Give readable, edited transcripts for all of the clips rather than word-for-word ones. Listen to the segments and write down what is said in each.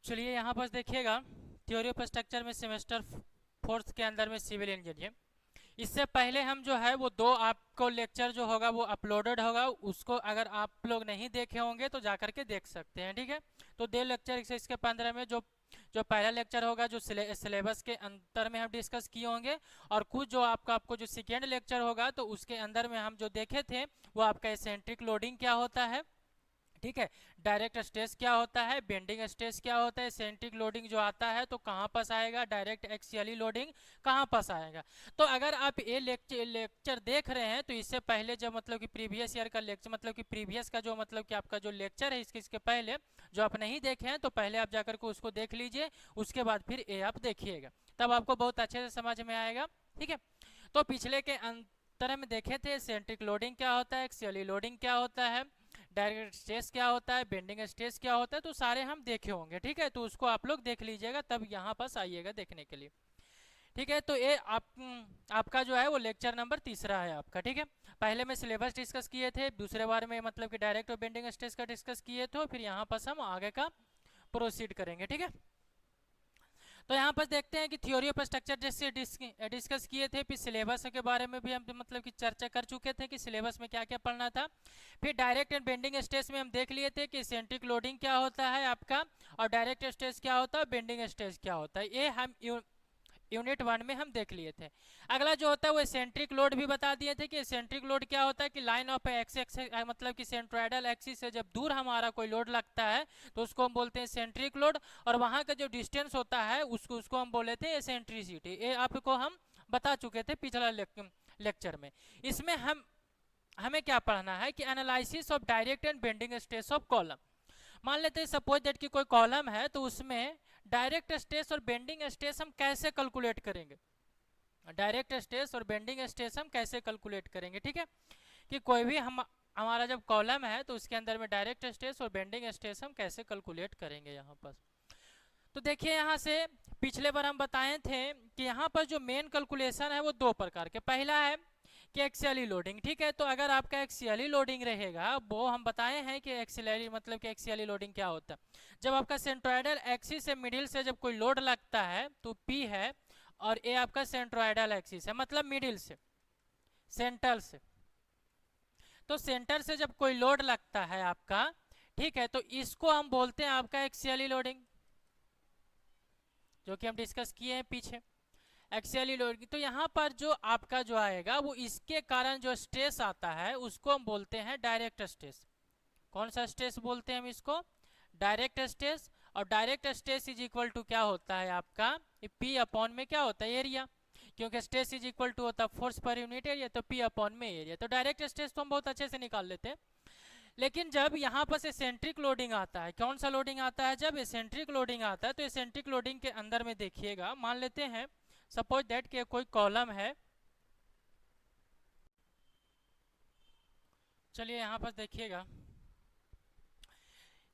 चलिए यहाँ पर देखिएगा, थ्योरी ऑफ स्ट्रक्चर में सेमेस्टर फोर्थ के अंदर में सिविल इंजीनियर। इससे पहले हम जो है वो दो आपको लेक्चर जो होगा वो अपलोडेड होगा, उसको अगर आप लोग नहीं देखे होंगे तो जाकर के देख सकते हैं, ठीक है। तो दो लेक्चर इसके 15 में जो जो पहला लेक्चर होगा जो सिलेबस के अंदर में हम डिस्कस किए होंगे, और कुछ जो आपको जो सेकेंड लेक्चर होगा तो उसके अंदर में हम जो देखे थे वो आपका एसेंट्रिक लोडिंग क्या होता है, ठीक है। डायरेक्ट स्ट्रेस क्या होता है, बेंडिंग स्ट्रेस क्या होता है, सेंट्रिक लोडिंग जो आता है तो कहाँ पास आएगा, डायरेक्ट एक्सियली लोडिंग कहाँ पास आएगा। तो अगर आप ये लेक्चर देख रहे हैं तो इससे पहले जब मतलब कि प्रीवियस ईयर का लेक्चर, मतलब कि प्रीवियस का जो मतलब कि आपका जो लेक्चर है इसके पहले जो आप नहीं देखे हैं तो पहले आप जाकर के उसको देख लीजिए, उसके बाद फिर ये आप देखिएगा, तब आपको बहुत अच्छे से समझ में आएगा, ठीक है। तो पिछले के अंतर में देखे थे सेंट्रिक लोडिंग क्या होता है, एक्सियली लोडिंग क्या होता है, डायरेक्ट स्ट्रेस क्या होता है, बेंडिंग स्ट्रेस क्या होता है, तो सारे हम देखे होंगे, ठीक है। तो उसको आप लोग देख लीजिएगा तब यहाँ पास आइएगा देखने के लिए, ठीक है। तो ये आपका जो है वो लेक्चर नंबर तीसरा है आपका, ठीक है। पहले में सिलेबस डिस्कस किए थे, दूसरे बार में मतलब कि डायरेक्ट और बेंडिंग स्ट्रेस का डिस्कस किए थे, फिर यहाँ पास हम आगे का प्रोसीड करेंगे, ठीक है। तो यहाँ पर देखते हैं कि थ्योरी ऑफ स्ट्रक्चर जैसे डिस्कस किए थे, फिर सिलेबस के बारे में भी हम मतलब कि चर्चा कर चुके थे कि सिलेबस में क्या क्या पढ़ना था। फिर डायरेक्ट एंड बेंडिंग स्ट्रेस में हम देख लिए थे कि सेंट्रिक लोडिंग क्या होता है आपका, और डायरेक्ट स्ट्रेस क्या होता है, बेंडिंग स्ट्रेस क्या होता है, ये हम यूनिट 1 में हम देख लिए थे। अगला जो होता है वो एसेंट्रिक लोड भी बता दिए थे कि एसेंट्रिक लोड क्या होता है कि लाइन ऑफ एक्स मतलब कि सेंट्रोइडल एक्सिस से जब दूर हमारा कोई लोड लगता है तो उसको हम बोलते हैं एसेंट्रिक लोड, और वहाँ का जो डिस्टेंस होता है उसको हम बोले थे एसेंट्रिसिटी। ये आपको हम बता चुके थे पिछला लेक्चर में। इसमें हमें क्या पढ़ना है कि analysis of direct and bending stress of column. मान लेते हैं सपोज दैट कि कोई कॉलम है तो उसमें डायरेक्ट स्ट्रेस और बेंडिंग स्ट्रेस हम कैसे कैलकुलेट करेंगे, डायरेक्ट स्ट्रेस और बेंडिंग स्ट्रेस हम कैसे कैलकुलेट करेंगे, ठीक है। कि कोई भी हमारा जब कॉलम है तो उसके अंदर में डायरेक्ट स्ट्रेस और बेंडिंग स्ट्रेस हम कैसे कैलकुलेट करेंगे यहाँ पर। तो देखिए यहाँ से पिछले बार हम बताए थे कि यहाँ पर जो मेन कैलकुलेशन है वो दो प्रकार के, पहला है कि एक्सियली लोडिंग, ठीक है। तो अगर आपका एक्सियली लोडिंग रहेगा वो हम बताए हैं कि एक्सियली मतलब कि एक्सियली लोडिंग क्या होता है, जब आपका सेंट्रोइडल एक्सिस से मिडिल से जब कोई लोड लगता है तो पी है, और ए आपका सेंट्रोइडल एक्सिस है मतलब मिडिल से, सेंटर से। तो सेंटर से जब कोई लोड लगता है आपका, ठीक है, तो इसको हम बोलते हैं आपका एक्सियली लोडिंग, जो कि हम डिस्कस किए हैं पीछे एक्सियली लोड की। तो यहाँ पर जो आपका जो आएगा वो इसके कारण जो स्ट्रेस आता है उसको हम बोलते हैं डायरेक्ट स्ट्रेस। कौन सा स्ट्रेस बोलते हैं हम इसको, डायरेक्ट स्ट्रेस। और direct stress is equal to क्या होता है आपका, पी अपॉन में क्या होता है, एरिया, क्योंकि स्ट्रेस इज इक्वल टू होता है फोर्स पर यूनिट एरिया, तो पी अपॉन में एरिया। तो डायरेक्ट स्ट्रेस तो हम बहुत अच्छे से निकाल लेते हैं। लेकिन जब यहाँ पर एसेंट्रिक लोडिंग आता है, कौन सा लोडिंग आता है, जब एसेंट्रिक लोडिंग आता है तो एसेंट्रिक लोडिंग के अंदर में देखिएगा, मान लेते हैं सपोज दैट कि कोई कॉलम है, चलिए यहाँ पर देखिएगा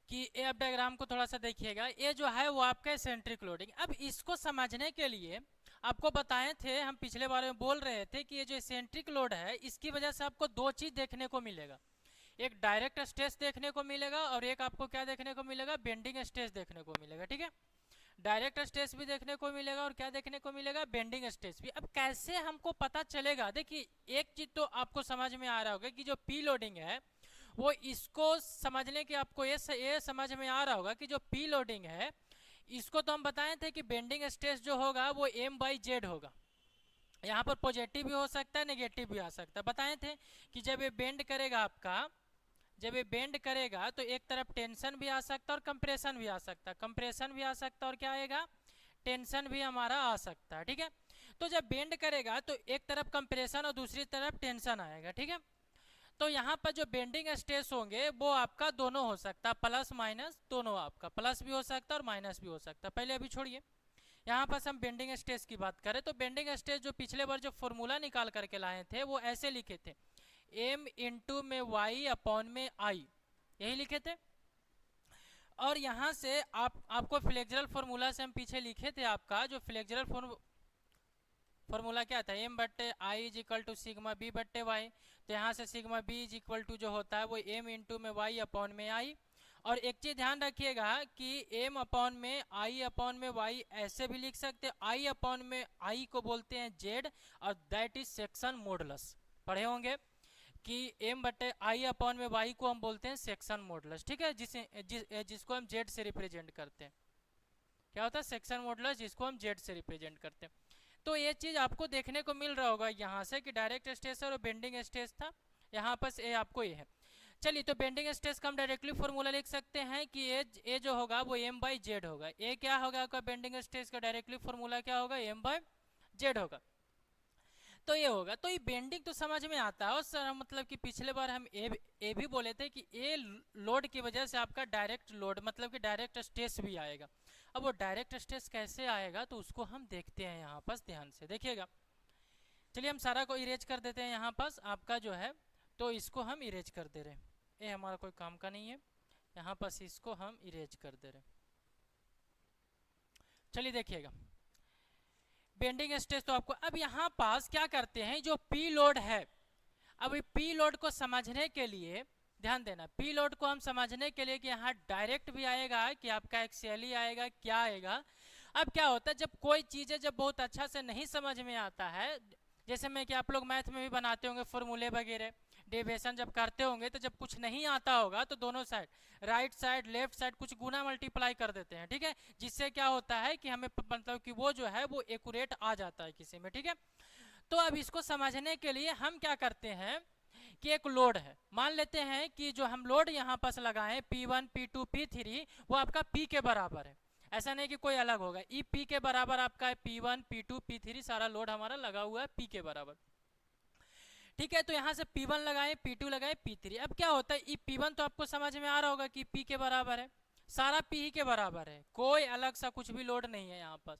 कि ये आप डायग्राम को थोड़ा सा देखिएगा, ये जो है वो आपका एसेंट्रिक लोडिंग। अब इसको समझने के लिए आपको बताए थे, हम पिछले बारे में बोल रहे थे कि ये जो एसेंट्रिक लोड है इसकी वजह से आपको दो चीज देखने को मिलेगा, एक डायरेक्ट स्ट्रेस देखने को मिलेगा और एक आपको क्या देखने को मिलेगा, बेंडिंग स्ट्रेस देखने को मिलेगा, ठीक है। डायरेक्ट स्ट्रेस भी देखने को मिलेगा और क्या देखने को मिलेगा, बेंडिंग स्ट्रेस भी। अब कैसे हमको पता चलेगा, देखिए एक चीज तो आपको समझ में आ रहा होगा कि जो पी लोडिंग है वो, इसको समझने की आपको ये समझ में आ रहा होगा कि जो पी लोडिंग है इसको तो हम बताए थे कि बेंडिंग स्ट्रेस जो होगा वो M/Z होगा। यहाँ पर पॉजिटिव भी हो सकता है, नेगेटिव भी आ सकता है। बताए थे कि जब ये बेंड करेगा आपका, जब ये बेंड करेगा तो एक तरफ टेंशन भी आ सकता है और कंप्रेशन भी आ सकता है, कंप्रेशन भी आ सकता है और क्या आएगा, टेंशन भी हमारा आ सकता है, ठीक है। तो जब बेंड करेगा तो एक तरफ कंप्रेशन और दूसरी तरफ टेंशन आएगा, ठीक है। तो यहाँ पर जो बेंडिंग स्ट्रेस होंगे वो आपका दोनों हो सकता है, प्लस माइनस दोनों, आपका प्लस भी हो सकता है और माइनस भी हो सकता है। पहले अभी छोड़िए, यहाँ पर हम बेंडिंग स्ट्रेस की बात करें तो बेंडिंग स्ट्रेस जो पिछले बार जो फॉर्मूला निकाल करके लाए थे वो ऐसे लिखे थे, M इंटू में Y अपॉन में I, यही लिखे थे। और यहाँ से आपको फ्लेक्चरल फॉर्मूला से हम पीछे लिखे थे, आपका जो फ्लेक्चरल फॉर्मूला क्या था, M बट्टे I is equal to sigma B बट्टे वाई। तो यहाँ से sigma B is equal to जो होता है वो M इंटू में Y अपॉन में आई, और एक चीज ध्यान रखिएगा कि एम अपॉन में आई अपॉन में वाई ऐसे भी लिख सकते हैं। आई अपॉन में आई को बोलते हैं जेड और दैट इज सेक्शन मॉडुलस। पढ़े होंगे कि एम बटे आई अपॉन में वाई को हम बोलते हैं सेक्शन मॉडुलस, ठीक है, जिसको हम जेड से रिप्रेजेंट करते हैं। क्या होता है सेक्शन मॉडुलस, जिसको हम जेड से रिप्रेजेंट करते हैं। तो ये चीज आपको देखने को मिल रहा होगा यहाँ से कि डायरेक्ट स्ट्रेस और बेंडिंग स्ट्रेस था, यहाँ पर ये आपको ये है। चलिए तो बेंडिंग स्ट्रेस का हम डायरेक्टली फॉर्मूला लिख सकते हैं कि ए जो होगा वो एम बाई जेड होगा। ए क्या होगा आपका बेंडिंग स्ट्रेस का डायरेक्टली फॉर्मूला क्या होगा, एम बाई जेड होगा। तो ये होगा, तो ये बेंडिंग तो समझ में आता है। और सर मतलब कि पिछले बार हम ए भी बोले थे कि ए लोड की वजह से आपका डायरेक्ट लोड मतलब कि डायरेक्ट स्ट्रेस भी आएगा। अब वो डायरेक्ट स्ट्रेस कैसे आएगा तो उसको हम देखते हैं यहाँ पास, ध्यान से देखिएगा। चलिए हम सारा को इरेज कर देते हैं यहाँ पास आपका जो है, तो इसको हम इरेज कर दे रहे हैं। ये हमारा कोई काम का नहीं है, यहाँ पास इसको हम इरेज कर दे रहे हैं। चलिए देखिएगा बेंडिंग स्ट्रेस तो आपको, अब यहाँ पास क्या करते हैं जो पी लोड है, अब पी लोड को समझने के लिए ध्यान देना, पी लोड को हम समझने के लिए कि यहाँ डायरेक्ट भी आएगा कि आपका एक्सियली आएगा, क्या आएगा। अब क्या होता है जब कोई चीजें जब बहुत अच्छा से नहीं समझ में आता है, जैसे मैं कि आप लोग मैथ में भी बनाते होंगे फॉर्मूले वगैरह, डेविएशन जब करते होंगे तो जब कुछ नहीं आता होगा तो दोनों side right side left side कुछ गुना मल्टीप्लाई कर देते हैं, ठीक है, जिससे क्या होता है कि हमें मतलब कि वो जो है वो एक्यूरेट आ जाता है किसी में, ठीक है। तो अब इसको समझने के लिए हम क्या करते हैं कि एक लोड है, मान लेते हैं कि जो हम लोड यहाँ पास लगाएं P1 P2 P3 वो आपका P के बराबर है, ऐसा नहीं कि कोई अलग होगा। ई P के बराबर आपका है P1 P2 P3 सारा लोड हमारा लगा हुआ है P के बराबर, ठीक है। तो यहाँ से P1 लगाए P2 लगाए P3। अब क्या होता है ई P1 तो आपको समझ में आ रहा होगा कि P के बराबर है, सारा P ही के बराबर है, कोई अलग सा कुछ भी लोड नहीं है यहाँ पर।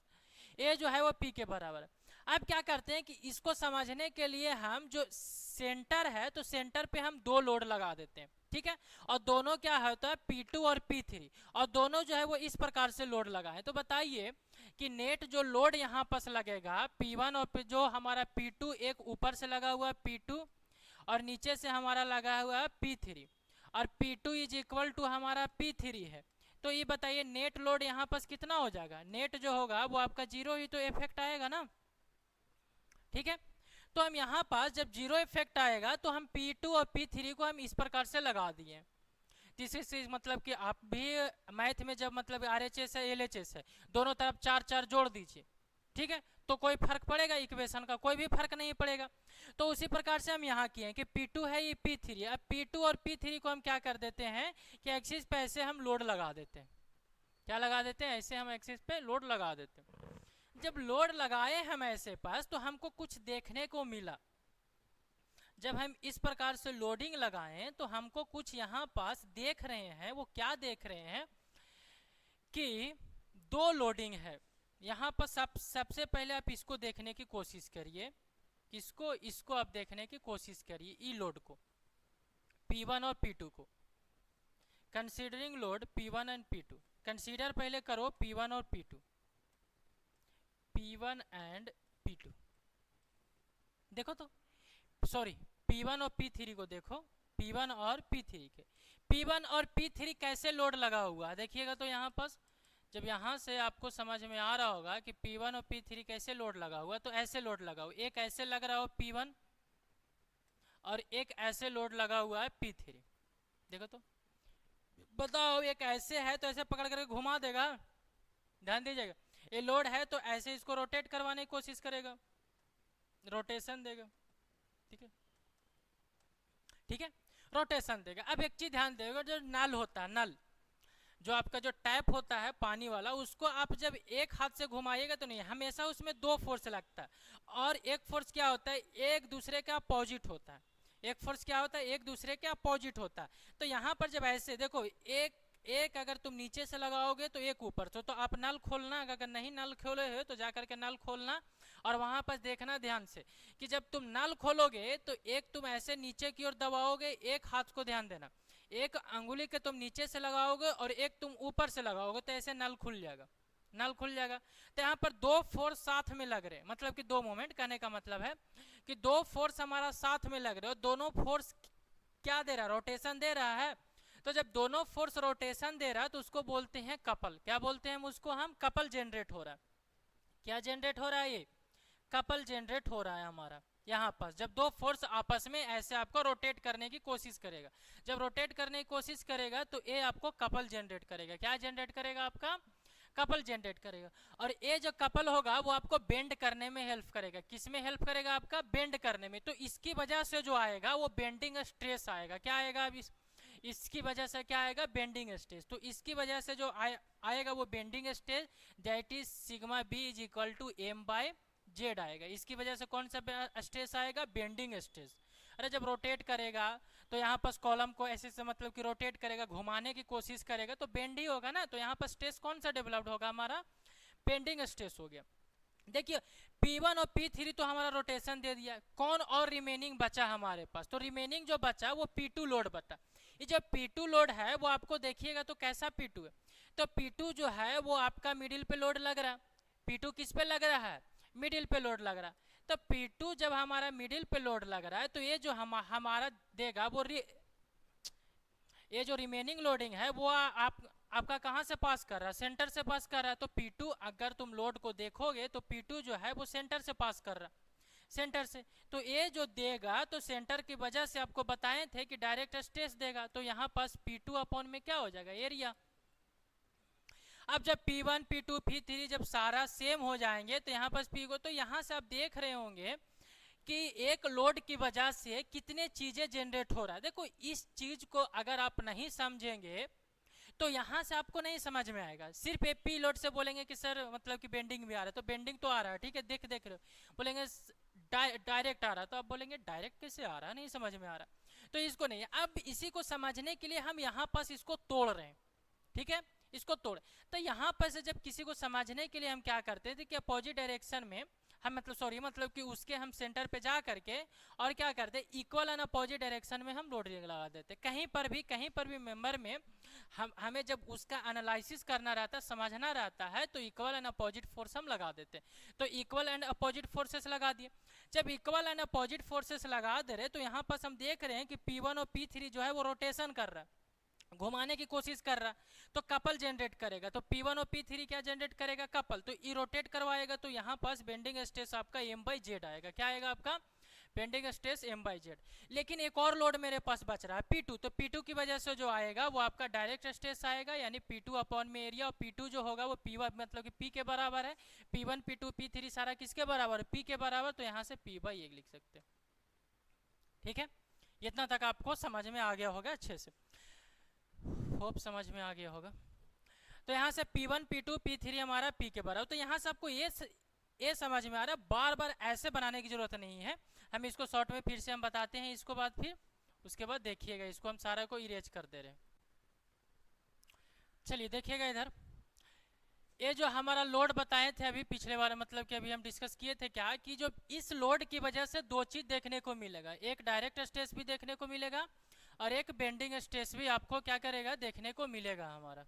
ए जो है वो P के बराबर है। अब क्या करते हैं कि इसको समझने के लिए हम जो सेंटर है तो सेंटर पे हम दो लोड लगा देते हैं, ठीक है, और दोनों क्या होता है P2 और P3, और दोनों जो है वो इस प्रकार से लोड लगाए। तो बताइए कि नेट जो लोड यहाँ पर लगेगा P1 और जो हमारा P2 एक ऊपर से लगा हुआ है P2 और नीचे से हमारा लगा हुआ है P3 और P2 इज इक्वल टू हमारा P3 है। तो ये बताइए नेट लोड यहाँ पर कितना हो जाएगा, नेट जो होगा वो आपका जीरो ही तो इफेक्ट आएगा ना, ठीक है। तो हम यहाँ पास जब जीरो इफेक्ट आएगा तो हम P2 और P3 को हम इस प्रकार से लगा दिए। जिससे मतलब कि आप भी मैथ में जब मतलब RHS है LHS है दोनों तरफ चार चार जोड़ दीजिए, ठीक है, तो कोई फर्क पड़ेगा इक्वेशन का, कोई भी फर्क नहीं पड़ेगा। तो उसी प्रकार से हम यहाँ किए कि P2 है ये P3, अब P2 और P3 को हम क्या कर देते हैं कि एक्सिस पे ऐसे हम लोड लगा देते हैं। क्या लगा देते हैं, ऐसे हम एक्सिस पे लोड लगा देते हैं। जब लोड लगाए हम ऐसे पास तो हमको कुछ देखने को मिला, जब हम इस प्रकार से लोडिंग लगाएं तो हमको कुछ यहाँ पास देख रहे हैं। वो क्या देख रहे हैं कि दो लोडिंग है यहाँ पर। सबसे पहले आप इसको देखने की कोशिश करिए, इसको आप देखने की कोशिश करिए, ई लोड को P1 और P2 को, considering load P1 and P2, consider पहले करो P1 और P2, P1 एंड P2 देखो, तो सॉरी P1 और P3 को देखो, P1 और P3 के, P1 और P3 कैसे लोड लगा हुआ है देखिएगा। तो यहाँ पर जब यहाँ से आपको समझ में आ रहा होगा कि P1 और P3 कैसे लोड लगा हुआ, तो ऐसे लोड लगा हुआ, एक ऐसे लग रहा हो P1 और एक ऐसे लोड लगा हुआ है P3। देखो तो बताओ, एक ऐसे है तो ऐसे पकड़ करके घुमा देगा, ध्यान दीजिएगा, ये लोड है तो ऐसे इसको रोटेट करवाने की कोशिश करेगा, रोटेशन देगा, ठीक है, ठीक है, रोटेशन देगा। अब एक चीज ध्यान देगा, जो नल होता है, नल जो आपका जो टैप होता है पानी वाला, उसको आप जब एक हाथ से घुमाइएगा तो नहीं, हमेशा उसमें दो फोर्स लगता है, और एक फोर्स क्या होता है एक दूसरे का अपोजिट होता है, एक फोर्स क्या होता है एक दूसरे के अपोजिट होता है। तो यहाँ पर जब ऐसे देखो, एक अगर तुम नीचे से लगाओगे तो एक ऊपर से, तो आप नल खोलना, अगर नहीं नल खोले हो तो जाकर के नल खोलना और वहां पर देखना ध्यान से कि जब तुम नल खोलोगे तो एक तुम ऐसे नीचे की ओर दबाओगे, एक हाथ को ध्यान देना, एक अंगुली के तुम नीचे से लगाओगे और एक तुम ऊपर से लगाओगे, तो ऐसे नल खुल जाएगा, नल खुल जाएगा। तो यहाँ पर दो फोर्स साथ में लग रहे, मतलब कि दो मोमेंट, कहने का मतलब है कि दो फोर्स हमारा साथ में लग रहे हो, दोनों फोर्स क्या दे रहा है, रोटेशन दे रहा है। तो जब दोनों फोर्स रोटेशन दे रहा है तो उसको बोलते हैं कपल। क्या बोलते हैं उसको हम? कपल जनरेट हो रहा है। क्या जनरेट हो रहा है? ये कपल जनरेट हो रहा है हमारा यहाँ पर। जब दो फोर्स आपस में ऐसे आपको रोटेट करने की कोशिश करेगा, जब रोटेट करने की कोशिश करेगा तो ये आपको कपल जनरेट करेगा। क्या जनरेट करेगा? आपका कपल जनरेट करेगा। और ये जो कपल होगा वो आपको बेंड करने में हेल्प करेगा। किस में हेल्प करेगा? आपका बेंड करने में। तो इसकी वजह से जो आएगा वो बेंडिंग स्ट्रेस आएगा। क्या आएगा? अब इसकी वजह से क्या आएगा? Bending stress. तो इसकी वजह से जो आएगा वो bending stress, that is sigma B is equal to M by Z आएगा। इसकी वजह से कौन सा स्ट्रेस आएगा? Bending stress. अरे जब रोटेट करेगा तो यहाँ पर कॉलम को ऐसे से मतलब कि रोटेट करेगा, घुमाने की कोशिश करेगा तो बेंड ही होगा ना। तो यहाँ पर स्ट्रेस कौन सा डेवलप्ड होगा? हमारा बेंडिंग स्ट्रेस हो गया। देखिए P1 और P3 तो हमारा रोटेशन दे दिया। कौन और रिमेनिंग बचा हमारे पास? तो रिमेनिंग जो बचा वो P2 लोड बचा। ये जो P2 लोड है वो आपको देखिएगा तो कैसा P2 है? तो P2 जो है वो आपका मिडिल पे लोड लग रहा है। P2 किस पे लग रहा है? मिडिल पे लोड लग रहा है। तो P2 जब हमारा मिडिल पे लोड लग रहा है तो ये जो हमारा देगा वो ये जो रिमेनिंग लोडिंग है वो आपका कहाँ से पास कर रहा है? सेंटर से पास कर रहा है। तो P2 अगर तुम लोड को देखोगे तो P2 जो है वो सेंटर से पास कर रहा है, सेंटर से। तो ये जो देगा तो सेंटर की वजह से आपको बताए थे कि डायरेक्ट स्ट्रेस देगा। तो यहाँ पास P2 अपॉन में क्या हो जाएगा? एरिया। अब जब P1 P2 P3 जब सारा सेम हो जाएंगे तो यहाँ पास P को, तो यहाँ से आप देख रहे होंगे कि एक लोड की वजह से कितने चीजें जनरेट हो रहा है। देखो इस चीज को अगर आप नहीं समझेंगे तो यहाँ से आपको नहीं समझ में आएगा। सिर्फ P लोड से बोलेंगे कि सर मतलब कि बेंडिंग भी आ रहा है, तो बेंडिंग तो आ रहा है, ठीक है, देख रहे हो। बोलेंगे डायरेक्ट आ रहा है, तो आप बोलेंगे डायरेक्ट कैसे आ रहा है, नहीं समझ में आ रहा। तो इसको नहीं, अब इसी को समझने के लिए हम यहाँ पास इसको तोड़ रहे हैं, ठीक है, इसको तोड़। तो यहाँ पर से जब किसी को समझने के लिए हम क्या करते थे कि अपोजिट डायरेक्शन में हम मतलब कि उसके हम सेंटर पे जा करके और क्या करते, इक्वल एंड अपोजिट डायरेक्शन में हम लोड लगा देते। कहीं पर भी मेंबर में हमें जब उसका एनालिसिस करना रहता है, समझना रहता है, तो इक्वल एंड अपोजिट फोर्स हम लगा देते। तो इक्वल एंड अपोजिट फोर्सेस लगा दिए। जब इक्वल एंड अपोजिट फोर्सेस लगा दे रहे तो यहाँ पर हम देख रहे हैं कि P1 और P3 जो है वो रोटेशन कर रहा है, घुमाने की कोशिश कर रहा, तो कपल जनरेट करेगा। तो P1 और P3 क्या जनरेट करेगा? कपल। तो ई रोटेट करवाएगा तो यहाँ पास बेंडिंग स्ट्रेस आपका M/Z आएगा। क्या आएगा? आपका बेंडिंग स्ट्रेस M/Z। लेकिन एक और लोड मेरे पास बच रहा है P2। तो P2 की वजह से जो आएगा वो आपका डायरेक्ट स्ट्रेस आएगा, यानी P2 अपॉन में एरिया। और P2 जो होगा वो P1 मतलब कि P के बराबर है। P1 P2 P3 सारा किसके बराबर है? P के बराबर। तो यहाँ से P/1 लिख सकते हैं, ठीक है। इतना तक आपको समझ में आ गया होगा अच्छे से, होप समझ में आ गया होगा। तो यहाँ से P1 P2 P3 हमारा P के बराबर। तो यहाँ से आपको ये समझ में आ रहा है, बार बार ऐसे बनाने की जरूरत नहीं है। हम इसको शॉर्ट में फिर से हम बताते हैं इसको बाद, फिर उसके बाद देखिएगा, इसको हम सारा को इरेज कर दे रहे हैं। चलिए देखिएगा इधर, ये जो हमारा लोड बताए थे अभी पिछले बार, मतलब कि अभी हम डिस्कस किए थे क्या कि जो इस लोड की वजह से दो चीज देखने को मिलेगा, एक डायरेक्ट स्ट्रेस भी देखने को मिलेगा और एक बेंडिंग स्ट्रेस भी आपको क्या करेगा? देखने को मिलेगा हमारा।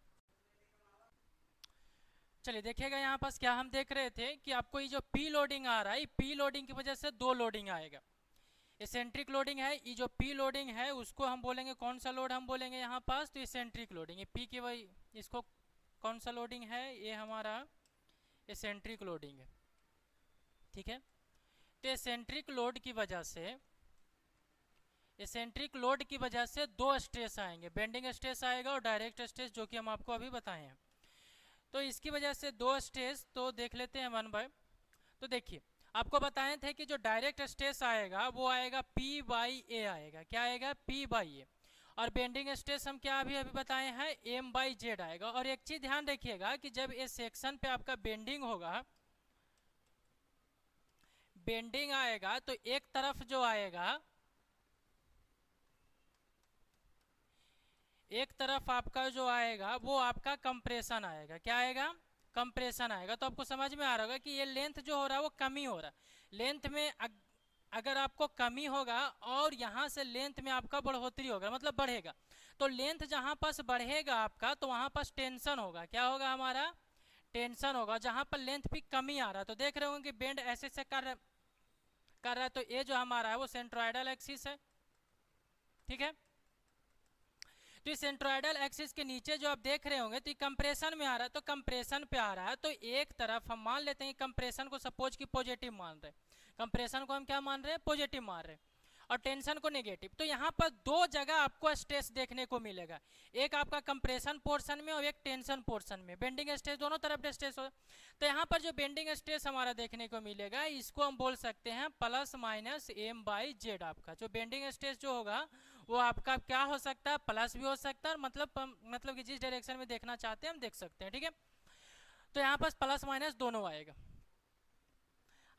चलिए देखिएगा यहाँ पास क्या हम देख रहे थे कि आपको ये जो P लोडिंग आ रहा है, P लोडिंग की वजह से दो लोडिंग आएगा। एसेंट्रिक लोडिंग है, ये जो P लोडिंग है उसको हम बोलेंगे कौन सा लोड हम बोलेंगे यहाँ पास? तो एसेंट्रिक लोडिंग। ये P की वही, इसको कौन सा लोडिंग है? ये हमारा एसेंट्रिक लोडिंग है, ठीक है। तो एसेंट्रिक लोड की वजह से, एसेंट्रिक लोड की वजह से दो स्ट्रेस आएंगे, बेंडिंग स्ट्रेस आएगा और डायरेक्ट स्ट्रेस, जो कि हम आपको अभी बताए हैं। तो इसकी वजह से दो स्ट्रेस तो देख लेते हैं 1/। तो देखिए आपको बताए थे कि जो डायरेक्ट स्ट्रेस आएगा वो आएगा P/A आएगा। क्या आएगा? P/A। और बेंडिंग स्ट्रेस हम क्या अभी बताए हैं? M/Z आएगा। और एक चीज ध्यान रखिएगा कि जब इस सेक्शन पे आपका बेंडिंग होगा, बेंडिंग आएगा तो एक तरफ जो आएगा, एक तरफ आपका जो आएगा वो आपका कंप्रेशन आएगा। क्या आएगा? कंप्रेशन आएगा। तो आपको समझ में आ रहा होगा कि ये लेंथ जो हो रहा है वो कमी हो रहा है। लेंथ में अगर आपको कमी होगा और यहाँ से लेंथ में आपका बढ़ोतरी होगा, मतलब बढ़ेगा, तो लेंथ जहाँ पास बढ़ेगा आपका तो वहाँ पास टेंशन होगा। क्या होगा? हमारा टेंशन होगा। जहाँ पर लेंथ भी कमी आ रहा है तो देख रहे होंगे बेंड ऐसे से कर रहा है। तो ये जो हमारा है वो सेंट्रोइडल एक्सिस है, ठीक है। तो इस सेंट्रोइडल एक्सिस के नीचे जो आप देख रहे होंगे तो ये कंप्रेशन में आ रहा है, तो कंप्रेशन पे आ रहा है, तो एक तरफ हम मान लेते हैं कंप्रेशन को सपोज की पॉजिटिव मान रहे हैं, कंप्रेशन को हम क्या मान रहे हैं, पॉजिटिव मान रहे हैं, और टेंशन को नेगेटिव। तो यहाँ पर दो जगह आपको स्ट्रेस देखने को मिलेगा, एक आपका कंप्रेशन पोर्शन में और एक टेंशन पोर्शन में, बेंडिंग स्ट्रेस दोनों तरफ स्ट्रेस हो। तो यहाँ पर जो बेंडिंग स्ट्रेस हमारा देखने को मिलेगा इसको हम बोल सकते हैं plus minus M by Z. आपका जो बेंडिंग स्ट्रेस जो होगा वो आपका क्या हो सकता है, प्लस भी हो सकता है, मतलब कि जिस डायरेक्शन में देखना चाहते हैं हम देख सकते हैं, ठीक है। तो यहाँ पर प्लस माइनस दोनों आएगा।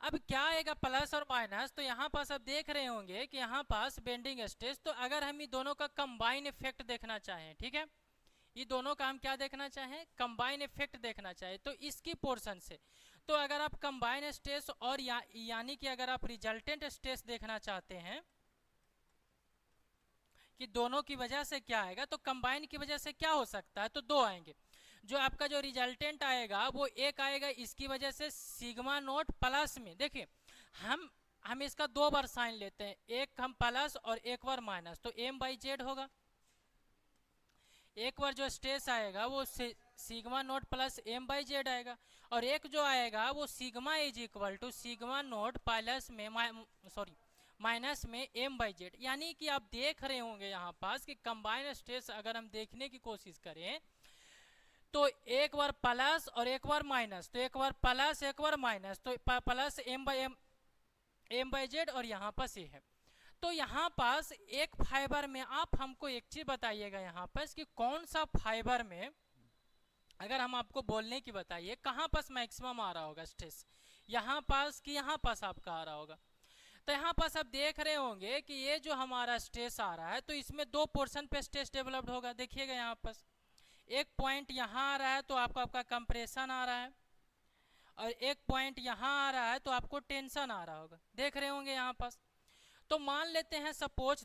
अब क्या आएगा प्लस और माइनस, तो यहाँ पास आप देख रहे होंगे कि यहाँ पास बेंडिंग स्ट्रेस, तो अगर हम ये दोनों का कंबाइन इफेक्ट देखना चाहें, ठीक है, ये दोनों का हम क्या देखना चाहें, कंबाइन इफेक्ट देखना चाहें, तो इसकी पोर्शन से, तो अगर आप कंबाइन स्ट्रेस और यानी कि अगर आप रिजल्टेंट स्ट्रेस देखना चाहते हैं कि दोनों की वजह से क्या आएगा, तो कंबाइन की वजह से क्या हो सकता है, तो दो आएंगे। जो आपका जो रिजल्टेंट आएगा वो एक आएगा इसकी वजह से सिग्मा नोट प्लस में, देखिए हम इसका दो बार साइन लेते हैं, एक हम प्लस और एक बार माइनस, तो एम बाई जेड होगा। एक बार जो स्ट्रेस आएगा वो sigma naught plus M by Z आएगा, और एक जो आएगा वो sigma is equal to sigma naught plus में माइनस में एम बाई जेड। यानी कि आप देख रहे होंगे यहाँ पास कि कंबाइन स्ट्रेस अगर हम देखने की कोशिश करें तो एक बार प्लस और एक बार माइनस, तो एक बार प्लस एक बार माइनस, तो प्लस एम बाई जेड, और यहाँ पास ये है। तो यहाँ पास एक फाइबर में आप हमको एक चीज बताइएगा यहाँ पास कि कौन सा फाइबर में, अगर हम आपको बोलने की बताइए कहाँ पास मैक्सिमम आ रहा होगा स्ट्रेस, यहाँ पास कि यहाँ पास आपका आ रहा होगा। तो यहाँ पास आप देख रहे होंगे कि ये जो हमारा स्ट्रेस आ रहा है तो इसमें दो पोर्शन पे स्ट्रेस डेवलप्ड होगा। देखिएगा यहाँ पास एक पॉइंट यहाँ आ रहा है तो आपका कंप्रेशन आ रहा है, और एक पॉइंट यहाँ आ रहा है तो आपको टेंशन आ रहा होगा, देख रहे होंगे यहाँ पास। तो मान लेते हैं सपोज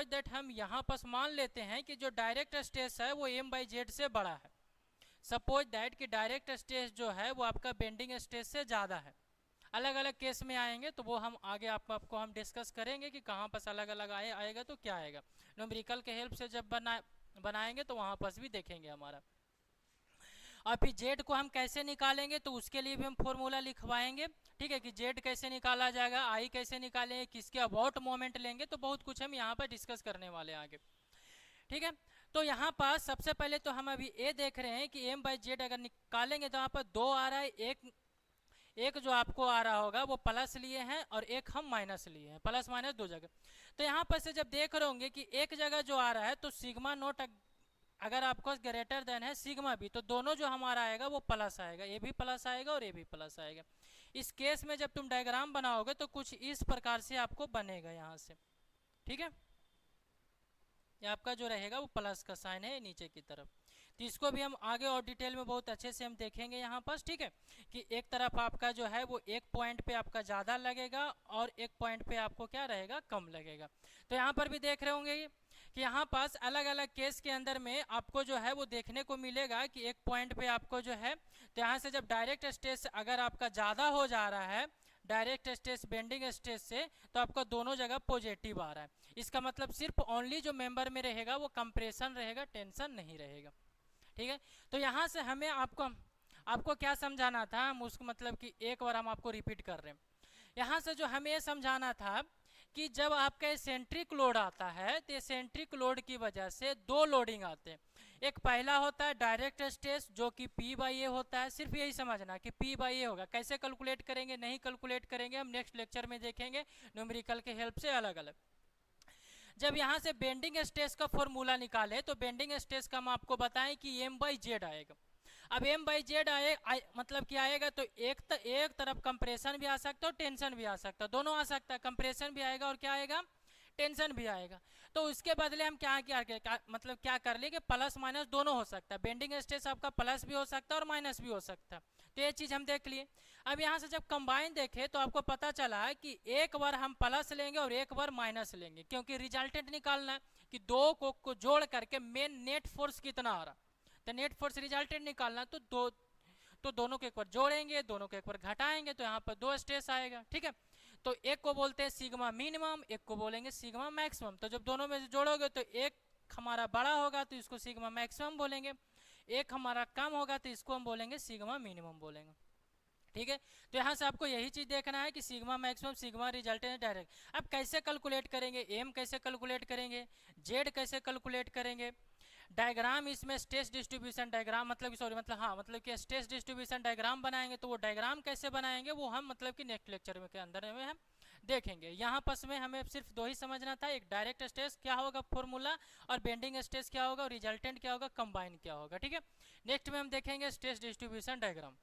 दैट हम यहाँ पास मान लेते हैं कि जो डायरेक्ट स्ट्रेस है वो एम बाई जेड से बड़ा है। सपोज दैट कि डायरेक्ट स्ट्रेस जो है वो आपका बेंडिंग स्ट्रेस से ज़्यादा है। अलग अलग केस में आएंगे तो वो हम आगे आपको हम डिस्कस करेंगे कि कहाँ पास अलग अलग आएगा तो क्या आएगा, न्यूमेरिकल के हेल्प से जब बनाएंगे तो वहाँ पास भी देखेंगे हमारा। और फिर जेड को हम कैसे निकालेंगे तो उसके लिए भी हम फॉर्मूला लिखवाएंगे, ठीक है, कि जेड कैसे निकाला जाएगा, आई कैसे निकालेंगे, किसके अबाउट मोमेंट लेंगे, तो बहुत कुछ हम यहाँ पर डिस्कस करने वाले आगे, ठीक है। तो यहाँ पास सबसे पहले तो हम अभी ये देख रहे हैं कि एम बाई जेड अगर निकालेंगे तो यहाँ पर दो आ रहा है, एक जो आपको आ रहा होगा वो प्लस लिए हैं और एक हम माइनस लिए हैं, प्लस माइनस दो जगह। तो यहाँ पर से जब देख रहे होंगे कि एक जगह जो आ रहा है तो सिग्मा नोट अगर आपको ग्रेटर देन है सिग्मा भी, तो दोनों जो हमारा आएगा वो प्लस आएगा, ये भी प्लस आएगा और ये भी प्लस आएगा। इस केस में जब तुम डायग्राम बनाओगे तो कुछ इस प्रकार से आपको बनेगा यहाँ से, ठीक है। ये आपका जो रहेगा वो प्लस का साइन है नीचे की तरफ। तो इसको भी हम आगे और डिटेल में बहुत अच्छे से हम देखेंगे यहाँ पास, ठीक है, कि एक तरफ आपका जो है वो एक पॉइंट पे आपका ज़्यादा लगेगा और एक पॉइंट पे आपको क्या रहेगा, कम लगेगा। तो यहाँ पर भी देख रहे होंगे कि यहाँ पास अलग अलग केस के अंदर में आपको जो है वो देखने को मिलेगा कि एक पॉइंट पे आपको जो है, तो यहाँ से जब डायरेक्ट स्ट्रेस अगर आपका ज़्यादा हो जा रहा है डायरेक्ट स्ट्रेस बेंडिंग स्ट्रेस से, तो आपका दोनों जगह पॉजिटिव आ रहा है। इसका मतलब सिर्फ ओनली जो मेंबर में रहेगा वो कंप्रेशन रहेगा, टेंशन नहीं रहेगा, ठीक है। तो यहाँ से हमें आपको क्या समझाना था, हम उसको मतलब कि एक बार हम आपको रिपीट कर रहे हैं। यहाँ से जो हमें समझाना था कि जब आपका एसेंट्रिक लोड आता है तो एसेंट्रिक लोड की वजह से दो लोडिंग आते हैं। एक पहला होता है डायरेक्ट स्ट्रेस जो कि P बाई ए होता है, सिर्फ यही समझना कि P बाई ए होगा। कैसे कैलकुलेट करेंगे, नहीं कैलकुलेट करेंगे, हम नेक्स्ट लेक्चर में देखेंगे न्यूमेरिकल के हेल्प से अलग अलग। जब यहाँ से बेंडिंग स्ट्रेस का फॉर्मूला निकाले तो बेंडिंग स्ट्रेस का हम आपको बताएं कि एम बाई जेड आएगा। अब एम बाई जेड मतलब क्या आएगा, तो एक तरफ कंप्रेशन भी आ सकता है और टेंशन भी आ सकता है, दोनों आ सकता है, कंप्रेशन भी आएगा और क्या आएगा, टेंशन भी आएगा। तो उसके बदले हम मतलब क्या कर ले कि प्लस माइनस दोनों हो सकता है, बेंडिंग स्ट्रेस आपका प्लस भी हो सकता है और माइनस भी हो सकता है। तो ये चीज़ हम देख लिए। अब यहाँ से जब कंबाइन देखें तो आपको पता चला कि एक बार हम प्लस लेंगे और एक बार माइनस लेंगे, क्योंकि रिजल्टेंट निकालना है कि दो को जोड़ करके मेन नेट फोर्स कितना आ रहा, तो नेट फोर्स रिजल्टेंट निकालना, तो दोनों को एक बार जोड़ेंगे, दोनों को एक बार घटाएंगे, तो यहाँ पर दो स्ट्रेस आएगा, ठीक है। तो एक को बोलते हैं सिग्मा मिनिमम, एक को बोलेंगे सिग्मा मैक्सिमम। तो जब दोनों में से जोड़ोगे तो एक एक हमारा बड़ा होगा तो इसको सिग्मा मैक्सिमम बोलेंगे, एक हमारा कम होगा तो इसको हम बोलेंगे सिग्मा मिनिमम बोलेंगे। ठीक है, तो यहाँ से आपको यही चीज देखना है कि sigma maximum sigma resultant direct. अब कैसे कैलकुलेट करेंगे, एम कैसे कैलकुलेट करेंगे, जेड कैसे कैलकुलेट करेंगे, डायग्राम इसमें स्ट्रेस डिस्ट्रीब्यूशन डायग्राम मतलब सॉरी मतलब हाँ मतलब कि स्ट्रेस डिस्ट्रीब्यूशन डायग्राम बनाएंगे, तो वो डायग्राम कैसे बनाएंगे वो हम मतलब कि नेक्स्ट लेक्चर में के अंदर में हम देखेंगे। यहाँ पर में हमें सिर्फ दो ही समझना था, एक डायरेक्ट स्ट्रेस क्या होगा फॉर्मूला, और बेंडिंग स्ट्रेस क्या होगा, और रिजल्टेंट क्या होगा, कंबाइन क्या होगा। ठीक है, नेक्स्ट में हम देखेंगे स्ट्रेस डिस्ट्रीब्यूशन डायग्राम।